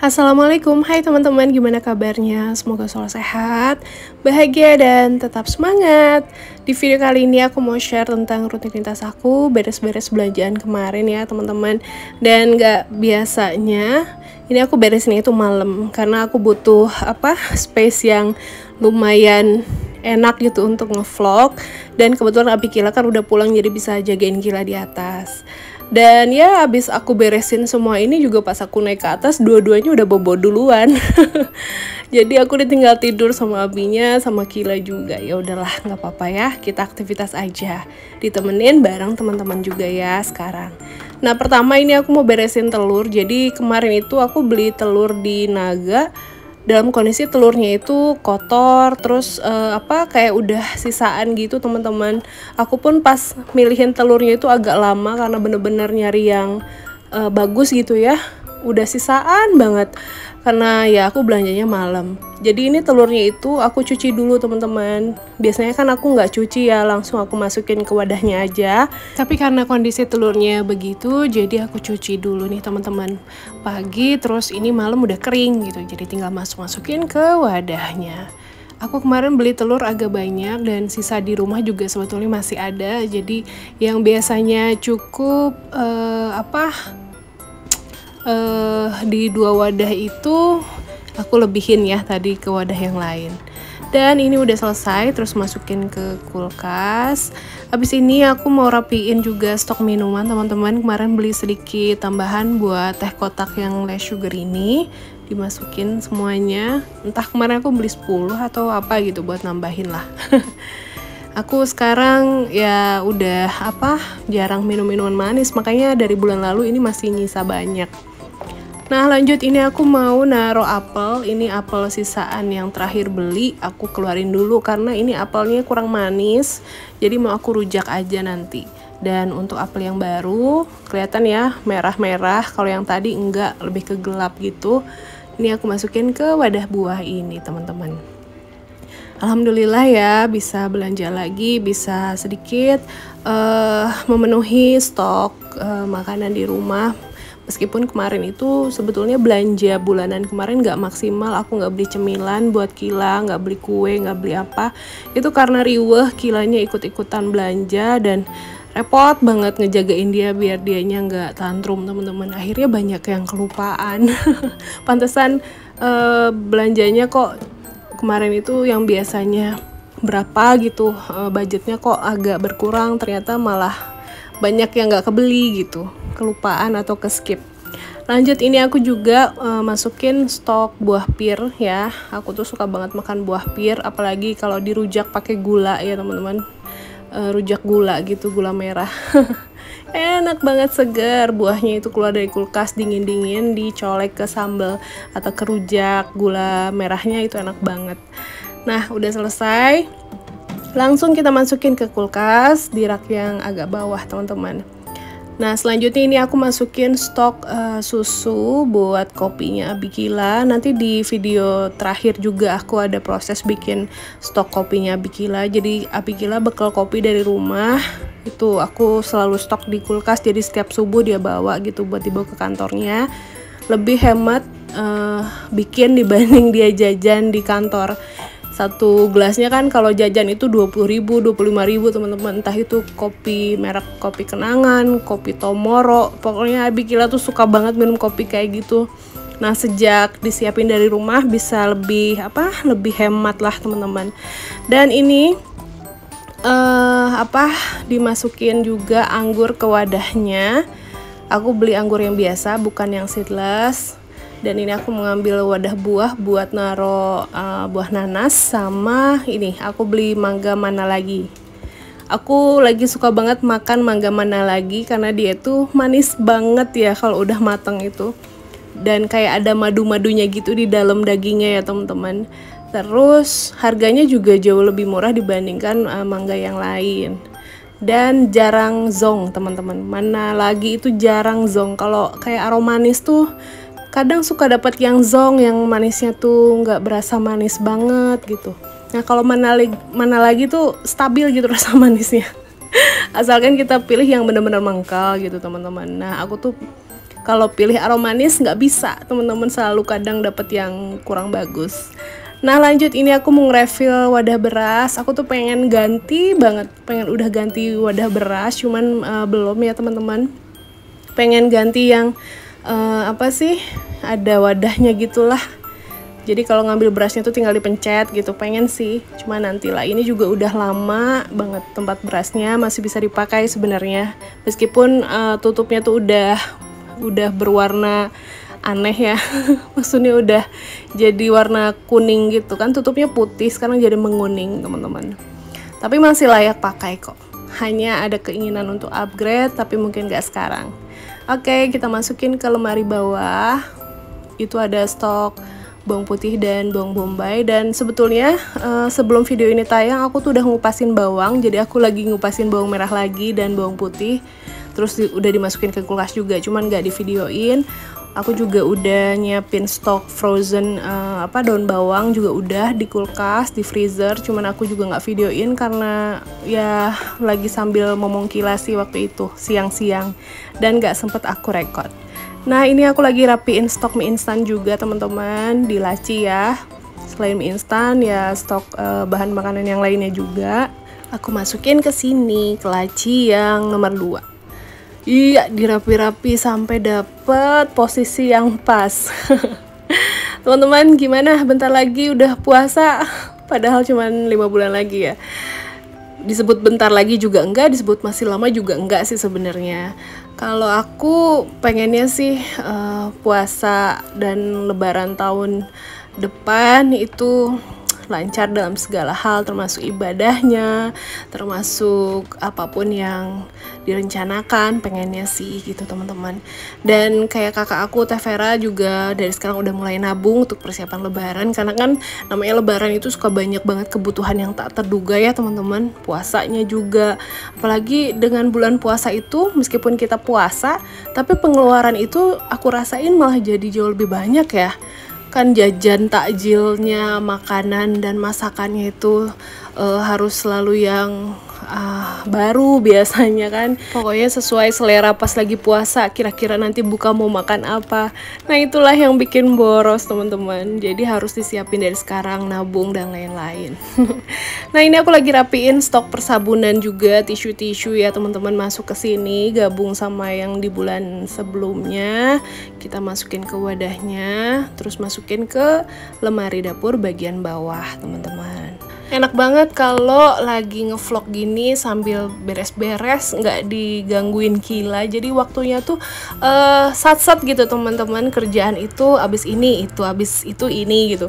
Assalamualaikum, hai teman-teman, gimana kabarnya? Semoga selalu sehat, bahagia, dan tetap semangat. Di video kali ini aku mau share tentang rutinitas aku beres-beres belanjaan kemarin ya teman-teman. Dan gak biasanya, ini aku beresin itu malam, karena aku butuh space yang lumayan enak gitu untuk ngevlog. Dan kebetulan Abi Kila kan udah pulang, jadi bisa jagain Kila di atas. Dan ya abis aku beresin semua ini juga pas aku naik ke atas dua-duanya udah bobo duluan. Jadi aku ditinggal tidur sama Abinya sama Kila juga. Ya udahlah nggak apa-apa ya, kita aktivitas aja. Ditemenin bareng teman-teman juga ya sekarang. Nah pertama ini aku mau beresin telur. Jadi kemarin itu aku beli telur di Naga. Dalam kondisi telurnya itu kotor, terus kayak udah sisaan gitu teman-teman. Aku pun pas milihin telurnya itu agak lama karena bener-bener nyari yang bagus gitu ya. Udah sisaan banget karena ya aku belanjanya malam. Jadi ini telurnya itu aku cuci dulu teman-teman. Biasanya kan aku nggak cuci ya, langsung aku masukin ke wadahnya aja. Tapi karena kondisi telurnya begitu, jadi aku cuci dulu nih teman-teman. Pagi terus ini malam udah kering gitu, jadi tinggal masukin ke wadahnya. Aku kemarin beli telur agak banyak dan sisa di rumah juga sebetulnya masih ada. Jadi yang biasanya cukup di 2 wadah itu aku lebihin ya tadi ke wadah yang lain. Dan ini udah selesai, terus masukin ke kulkas. Habis ini aku mau rapiin juga stok minuman teman-teman. Kemarin beli sedikit tambahan buat teh kotak yang less sugar ini, dimasukin semuanya. Entah kemarin aku beli 10 atau apa gitu buat nambahin lah. Aku sekarang ya udah jarang minum minuman manis, makanya dari bulan lalu ini masih nyisa banyak. Nah lanjut, ini aku mau naro apel. Ini apel sisaan yang terakhir beli, aku keluarin dulu karena ini apelnya kurang manis, jadi mau aku rujak aja nanti. Dan untuk apel yang baru kelihatan ya merah-merah, kalau yang tadi enggak, lebih ke gelap gitu. Ini aku masukin ke wadah buah ini teman-teman. Alhamdulillah ya bisa belanja lagi, bisa sedikit memenuhi stok makanan di rumah. Meskipun kemarin itu sebetulnya belanja bulanan kemarin nggak maksimal, aku nggak beli cemilan buat Kila, nggak beli kue, nggak beli apa. Itu karena riweh Kilanya ikut-ikutan belanja dan repot banget ngejagain dia biar dianya nggak tantrum teman-teman. Akhirnya banyak yang kelupaan. Pantesan belanjanya kok kemarin itu yang biasanya berapa gitu budgetnya kok agak berkurang, ternyata malah banyak yang nggak kebeli gitu, kelupaan atau ke skip. Lanjut, ini aku juga masukin stok buah pir ya. Aku tuh suka banget makan buah pir, apalagi kalau dirujak pakai gula ya teman-teman. Rujak gula gitu, gula merah. Enak banget, segar. Buahnya itu keluar dari kulkas dingin-dingin, dicolek ke sambal atau ke rujak, gula merahnya itu enak banget. Nah udah selesai, langsung kita masukin ke kulkas di rak yang agak bawah teman-teman. Nah selanjutnya ini aku masukin stok susu buat kopinya Abi Kila. Nanti di video terakhir juga aku ada proses bikin stok kopinya Abi Kila. Jadi Abi Kila bekal kopi dari rumah, itu aku selalu stok di kulkas, jadi setiap subuh dia bawa gitu buat dibawa ke kantornya. Lebih hemat bikin dibanding dia jajan di kantor. Satu gelasnya kan kalau jajan itu 20.000, 25.000 teman-teman. Entah itu kopi merek kopi Kenangan, kopi Tomoro. Pokoknya Abi Kila tuh suka banget minum kopi kayak gitu. Nah sejak disiapin dari rumah bisa lebih hemat lah teman-teman. Dan ini dimasukin juga anggur ke wadahnya. Aku beli anggur yang biasa, bukan yang seedless. Dan ini aku mengambil wadah buah buat naro buah nanas, sama ini aku beli mangga mana lagi. Aku lagi suka banget makan mangga mana lagi karena dia tuh manis banget ya kalau udah matang itu. Dan kayak ada madu-madunya gitu di dalam dagingnya ya teman-teman. Terus harganya juga jauh lebih murah dibandingkan mangga yang lain. Dan jarang zong teman-teman. Mana lagi itu jarang zong. Kalau kayak aromanis tuh kadang suka dapat yang zong, yang manisnya tuh nggak berasa manis banget gitu. Nah kalau mana lagi tuh stabil gitu rasa manisnya. Asalkan kita pilih yang benar-benar mengkal gitu teman-teman. Nah aku tuh Kalau pilih aroma manis nggak bisa, teman-teman selalu kadang dapet yang kurang bagus. Nah lanjut, ini aku mau nge-refill wadah beras. Aku tuh pengen ganti banget, pengen udah ganti wadah beras, cuman belum ya teman-teman. Pengen ganti yang apa sih, ada wadahnya gitulah. Jadi kalau ngambil berasnya tuh tinggal dipencet gitu, pengen sih. Cuma nantilah, ini juga udah lama banget tempat berasnya, masih bisa dipakai sebenarnya. Meskipun tutupnya tuh udah berwarna aneh ya. Maksudnya udah jadi warna kuning gitu kan, tutupnya putih, sekarang jadi menguning teman-teman. Tapi masih layak pakai kok. Hanya ada keinginan untuk upgrade, tapi mungkin gak sekarang. Oke, kita masukin ke lemari bawah. Itu ada stok bawang putih dan bawang bombay. Dan sebetulnya sebelum video ini tayang aku tuh udah ngupasin bawang, jadi aku lagi ngupasin bawang merah lagi dan bawang putih, terus udah dimasukin ke kulkas juga, cuman gak di videoin. Aku juga udah nyiapin stok frozen daun bawang juga udah di kulkas, di freezer, cuman aku juga nggak videoin karena ya lagi sambil memongkilasi waktu itu siang-siang dan nggak sempet aku record. Nah ini aku lagi rapiin stok mie instan juga teman-teman di laci ya. Selain mie instan ya stok bahan makanan yang lainnya juga aku masukin ke sini, ke laci yang nomor 2. Iya, dirapi-rapi sampai dapet posisi yang pas. Teman-teman gimana? Bentar lagi udah puasa, padahal cuma 5 bulan lagi ya. Disebut bentar lagi juga enggak, disebut masih lama juga enggak sih sebenarnya. Kalau aku pengennya sih puasa dan lebaran tahun depan itu lancar dalam segala hal, termasuk ibadahnya, termasuk apapun yang direncanakan, pengennya sih gitu teman-teman. Dan kayak kakak aku Teh Vera juga dari sekarang udah mulai nabung untuk persiapan lebaran, karena kan namanya lebaran itu suka banyak banget kebutuhan yang tak terduga ya teman-teman. Puasanya juga, apalagi dengan bulan puasa itu meskipun kita puasa, tapi pengeluaran itu aku rasain malah jadi jauh lebih banyak ya. Kan jajan takjilnya, makanan dan masakannya itu harus selalu yang baru biasanya kan. Pokoknya sesuai selera pas lagi puasa, kira-kira nanti buka mau makan apa. Nah itulah yang bikin boros teman-teman. Jadi harus disiapin dari sekarang, nabung dan lain-lain. Nah ini aku lagi rapiin stok persabunan juga, tisu-tisu ya teman-teman, masuk ke sini gabung sama yang di bulan sebelumnya. Kita masukin ke wadahnya, terus masukin ke lemari dapur bagian bawah teman-teman. Enak banget kalau lagi ngevlog gini sambil beres-beres, nggak digangguin Kila. Jadi waktunya tuh sat-sat gitu teman-teman. Kerjaan itu abis ini, itu abis itu ini gitu.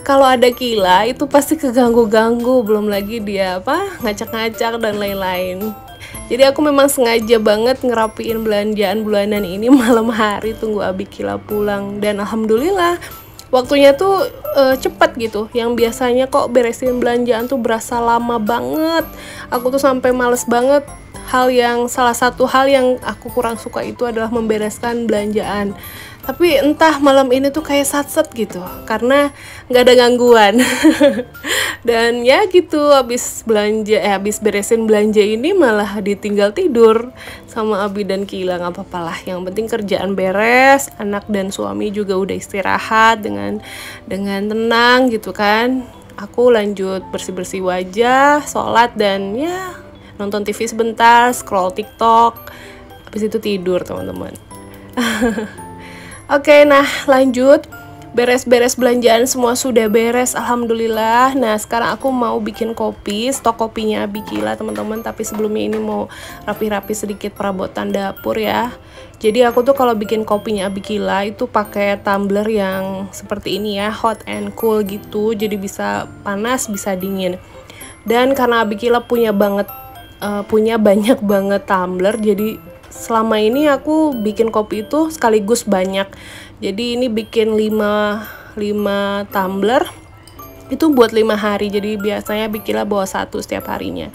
Kalau ada Kila itu pasti keganggu-ganggu, belum lagi dia ngacak-ngacak dan lain-lain. Jadi aku memang sengaja banget ngerapiin belanjaan bulanan ini malam hari, tunggu Abi Kila pulang. Dan alhamdulillah waktunya tuh cepet gitu. Yang biasanya kok beresin belanjaan tuh berasa lama banget. Aku tuh sampai males banget. Salah satu hal yang aku kurang suka itu adalah membereskan belanjaan. Tapi entah malam ini tuh kayak satset gitu, karena nggak ada gangguan. Dan ya gitu, habis beresin belanja ini malah ditinggal tidur sama Abi dan Kila. Nggak apa-apa lah, yang penting kerjaan beres, anak dan suami juga udah istirahat dengan tenang gitu kan. Aku lanjut bersih-bersih wajah, sholat, dan ya nonton TV sebentar, scroll TikTok, habis itu tidur teman-teman. Oke, nah lanjut, beres-beres belanjaan semua sudah beres, alhamdulillah. Nah sekarang aku mau bikin kopi, stok kopinya Abi Kila teman-teman. Tapi sebelumnya ini mau rapi-rapi sedikit perabotan dapur ya. Jadi aku tuh kalau bikin kopinya Abi Kila itu pakai tumbler yang seperti ini ya, hot and cool gitu. Jadi bisa panas, bisa dingin. Dan karena Abi Kila punya banyak banget tumbler, jadi selama ini aku bikin kopi itu sekaligus banyak. Jadi ini bikin 5 tumbler itu buat 5 hari. Jadi biasanya bikinlah bawa 1 setiap harinya.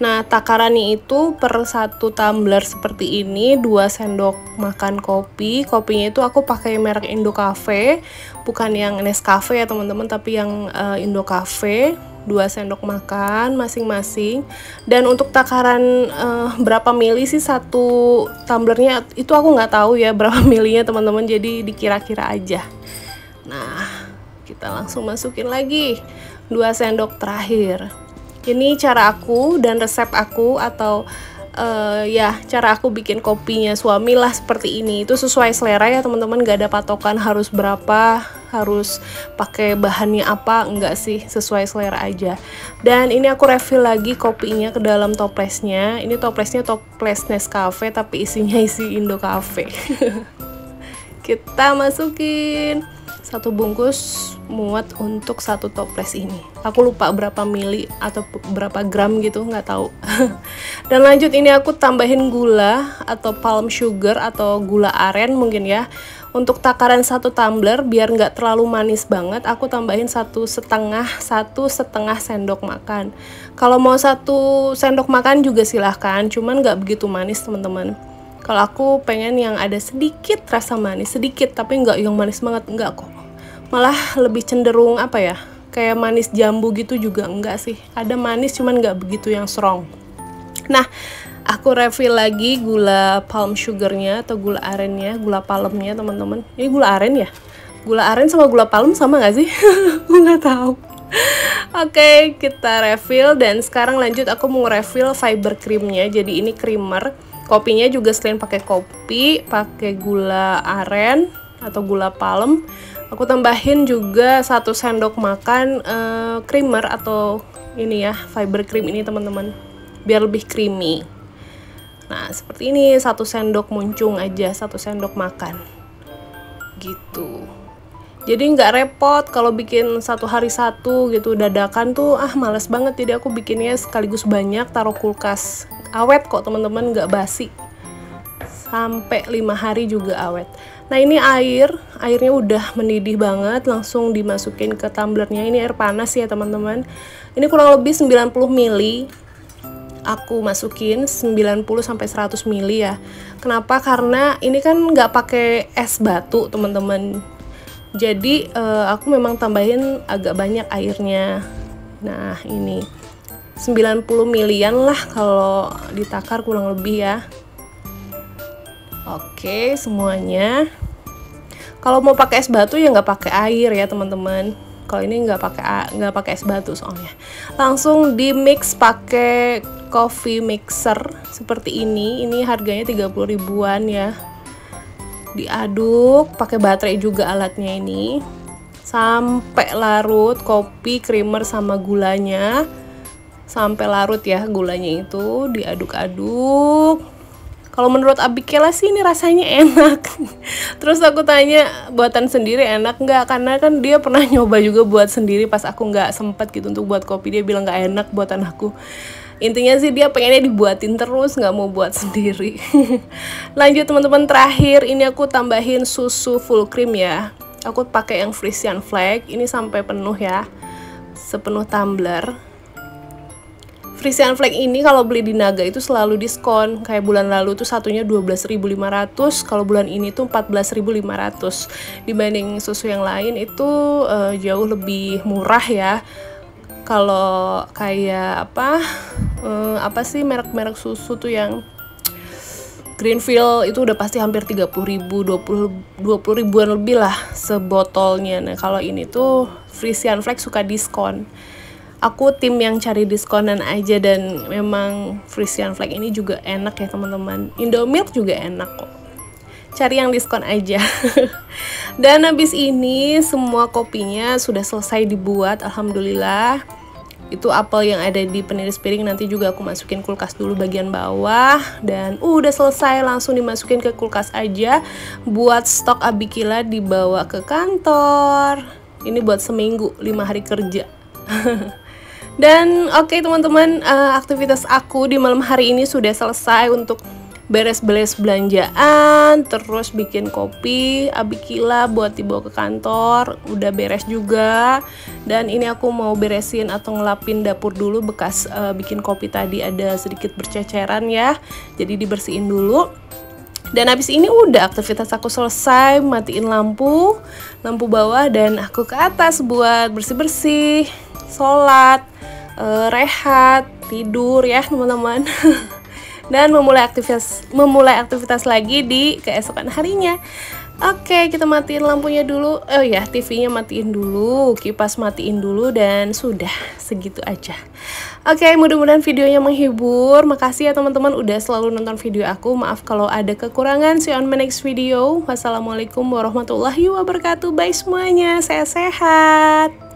Nah takarannya itu per 1 tumbler seperti ini 2 sendok makan kopi. Kopinya itu aku pakai merek Indo Cafe, bukan yang Nescafe ya teman-teman, tapi yang Indo Cafe. 2 sendok makan masing-masing. Dan untuk takaran berapa mili sih satu tumblernya itu aku nggak tahu ya berapa milinya teman-teman, jadi dikira-kira aja. Nah, kita langsung masukin lagi 2 sendok terakhir. Ini cara aku dan resep aku, atau ya cara aku bikin kopinya suami lah seperti ini. Itu sesuai selera ya teman-teman, gak ada patokan harus berapa, harus pakai bahannya apa, enggak sih, sesuai selera aja. Dan ini aku refill lagi kopinya ke dalam toplesnya. Ini toplesnya toples Nescafe tapi isinya isi Indo Cafe. Kita masukin 1 bungkus muat untuk 1 toples ini. Aku lupa berapa mili atau berapa gram gitu, nggak tahu. Dan lanjut ini aku tambahin gula atau palm sugar atau gula aren mungkin ya. Untuk takaran 1 tumbler biar nggak terlalu manis banget, aku tambahin 1,5 sendok makan. Kalau mau 1 sendok makan juga silahkan, cuman nggak begitu manis teman-teman. Kalau aku pengen yang ada sedikit rasa manis, sedikit, tapi nggak yang manis banget, nggak kok. Malah lebih cenderung apa ya, kayak manis jambu gitu juga enggak sih. Ada manis cuman nggak begitu yang strong. Nah, aku refill lagi gula palm sugarnya atau gula arennya, gula palemnya teman-teman. Ini gula aren ya? Gula aren sama gula palem sama nggak sih? Aku nggak tahu. Oke, kita refill dan sekarang lanjut aku mau refill fiber creamnya. Jadi ini creamer. Kopinya juga selain pakai kopi, pakai gula aren atau gula palem. Aku tambahin juga 1 sendok makan creamer atau ini ya, fiber cream ini teman-teman, biar lebih creamy. Nah seperti ini, 1 sendok muncung aja, 1 sendok makan gitu. Jadi nggak repot kalau bikin 1 hari 1 gitu dadakan tuh, males banget. Jadi aku bikinnya sekaligus banyak, taruh kulkas, awet kok teman-teman, nggak basi, sampai 5 hari juga awet. Nah ini airnya udah mendidih banget, langsung dimasukin ke tumblernya. Ini air panas ya teman-teman. Ini kurang lebih 90 ml. Aku masukin 90 sampai 100 ml ya. Kenapa? Karena ini kan nggak pakai es batu teman-teman. Jadi aku memang tambahin agak banyak airnya. Nah ini 90 milian lah kalau ditakar kurang lebih ya. Oke semuanya. Kalau mau pakai es batu ya nggak pakai air ya teman-teman. Kalau ini nggak pakai es batu soalnya. Langsung di mix pakai coffee mixer seperti ini. Ini harganya 30 ribuan ya. Diaduk pakai baterai juga alatnya ini. Sampai larut kopi, creamer sama gulanya. Sampai larut ya gulanya itu, diaduk-aduk. Kalau menurut Abikela sih ini rasanya enak. Terus aku tanya, buatan sendiri enak nggak? Karena kan dia pernah nyoba juga buat sendiri pas aku nggak sempet gitu untuk buat kopi. Dia bilang nggak enak buatan aku. Intinya sih dia pengennya dibuatin terus, nggak mau buat sendiri. Lanjut teman-teman, terakhir ini aku tambahin susu full cream ya. Aku pakai yang Frisian Flag. Ini sampai penuh ya, sepenuh tumbler. Frisian Flag ini kalau beli di Naga itu selalu diskon. Kayak bulan lalu tuh satunya 12.500, kalau bulan ini tuh 14.500. Dibanding susu yang lain itu jauh lebih murah ya. Kalau kayak apa sih merek-merek susu tuh yang Greenfield itu udah pasti hampir 30.000, 20 ribuan lebih lah sebotolnya. Nah kalau ini tuh Frisian Flag suka diskon. Aku tim yang cari diskonan aja, dan memang Frisian Flag ini juga enak ya teman-teman. Indomilk juga enak kok. Cari yang diskon aja. Dan habis ini semua kopinya sudah selesai dibuat, alhamdulillah. Itu apel yang ada di peniris piring nanti juga aku masukin kulkas dulu bagian bawah. Dan udah selesai, langsung dimasukin ke kulkas aja. Buat stok Abikila dibawa ke kantor. Ini buat seminggu, 5 hari kerja. Dan oke teman-teman, aktivitas aku di malam hari ini sudah selesai untuk beres-beres belanjaan, terus bikin kopi Abikila buat dibawa ke kantor, udah beres juga. Dan ini aku mau beresin atau ngelapin dapur dulu, bekas bikin kopi tadi ada sedikit berceceran ya, jadi dibersihin dulu. Dan habis ini udah aktivitas aku selesai, matiin lampu bawah, dan aku ke atas buat bersih-bersih, sholat. rehat, tidur ya teman-teman. Dan memulai aktivitas lagi di keesokan harinya. Oke, kita matiin lampunya dulu. Oh ya, TV-nya matiin dulu, kipas matiin dulu, dan sudah segitu aja. Oke, mudah-mudahan videonya menghibur. Makasih ya teman-teman udah selalu nonton video aku. Maaf kalau ada kekurangan. See you on my next video. Wassalamualaikum warahmatullahi wabarakatuh. Bye semuanya, sehat-sehat.